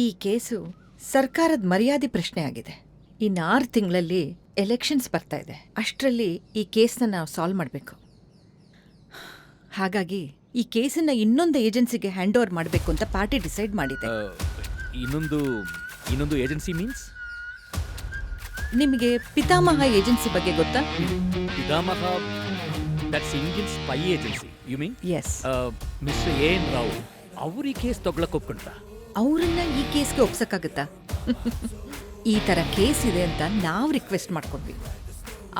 ಈ ಕೇಸು ಸರ್ಕಾರದ ಮರ್ಯಾದೆ ಪ್ರಶ್ನೆ ಆಗಿದೆ. ಇನ್ನು 6 ತಿಂಗಳಲ್ಲಿ ಎಲೆಕ್ಷನ್ಸ್ ಬರ್ತಾ ಇದೆ. ಅಷ್ಟರಲ್ಲಿ ಈ ಕೇಸ್ನ ನಾವು ಸಾಲ್ವ್ ಮಾಡಬೇಕು. ಹಾಗಾಗಿ ಈ ಕೇಸನ್ನ ಇನ್ನೊಂದು ಏಜೆನ್ಸಿಗೆ ಹ್ಯಾಂಡ್ ಓವರ್ ಮಾಡಬೇಕು ಅಂತ ಪಾರ್ಟಿ ಡಿಸೈಡ್ ಮಾಡಿದೆ. ಇನ್ನೊಂದು ಏಜೆನ್ಸಿ ಮೀನ್ಸ್? ನಿಮಗೆ ಪಿತಾಮಹ ಏಜೆನ್ಸಿ ಬಗ್ಗೆ ಗೊತ್ತಾ? ಪಿತಾಮಹ, that's Indian spy agency you mean? Yes. Mister N Rao ಅವ್ರು ಈ ಕೇಸ್ ತಗೊಳಕ್ ಒಪ್ಕೊಂಡ್ರ? ಅವರನ್ನ ಈ ಕೇಸ್ಗೆ ಒಪ್ಸಕ್ಕಾಗತ್ತಾ? ಈ ಥರ ಕೇಸ್ ಇದೆ ಅಂತ ನಾವು ರಿಕ್ವೆಸ್ಟ್ ಮಾಡ್ಕೊಂಡ್ವಿ.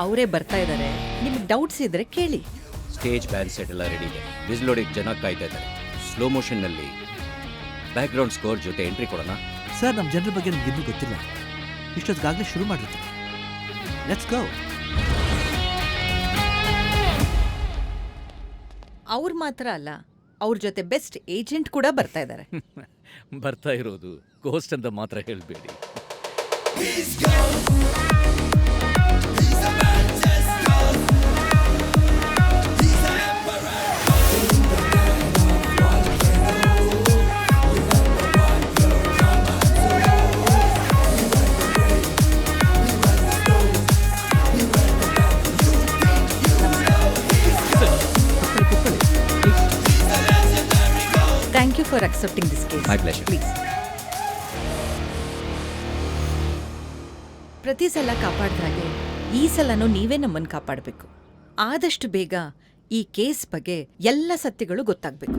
ಅವರೇ ಬರ್ತಾ ಇದ್ದಾರೆ. ನಿಮ್ಗೆ ಡೌಟ್ಸ್ ಇದ್ರೆ ಕೇಳಿ. ಸ್ಟೇಜ್ ಬ್ಯಾಂಡ್ ಸೆಟ್ ಎಲ್ಲ ರೆಡಿ ಇದೆ. ವಿಸ್ಲೋಡಿಗೆ ಜನ ಕಾಯ್ತಾ ಇದ್ದಾರೆ. ಸ್ಲೋ ಮೋಷನ್ನಲ್ಲಿ ಬ್ಯಾಕ್ಗ್ರೌಂಡ್ ಸ್ಕೋರ್ ಜೊತೆ ಎಂಟ್ರಿ ಕೊಡೋಣ. ಸರ್, ನಮ್ಮ ಜನರ ಬಗ್ಗೆ ನಿಮ್ಗೆ ಇನ್ನೂ ಗೊತ್ತಿಲ್ಲ. ಇಷ್ಟೊತ್ತಿಗಾಗಲೇ ಶುರು ಮಾಡಿರ್ತೀವಿ. Let's go. ಅವ್ರು ಮಾತ್ರ ಅಲ್ಲ, ಅವ್ರ ಜೊತೆ ಬೆಸ್ಟ್ ಏಜೆಂಟ್ ಕೂಡ ಬರ್ತಾ ಇದ್ದಾರೆ. ಬರ್ತಾ ಇರೋದು ಗೋಸ್ಟ್ ಅಂತ ಮಾತ್ರ ಹೇಳ್ಬೇಡಿ. Thank you for accepting this case. My pleasure. Please. ಪ್ರತಿ ಸಲ ಕಾಪಾಡ್ದಾಗೆ ಈ ಸಲನೂ ನೀವೇ ನಮ್ಮನ್ನು ಕಾಪಾಡಬೇಕು. ಆದಷ್ಟು ಬೇಗ ಈ ಕೇಸ್ ಬಗ್ಗೆ ಎಲ್ಲ ಸತ್ಯಗಳು ಗೊತ್ತಾಗಬೇಕು.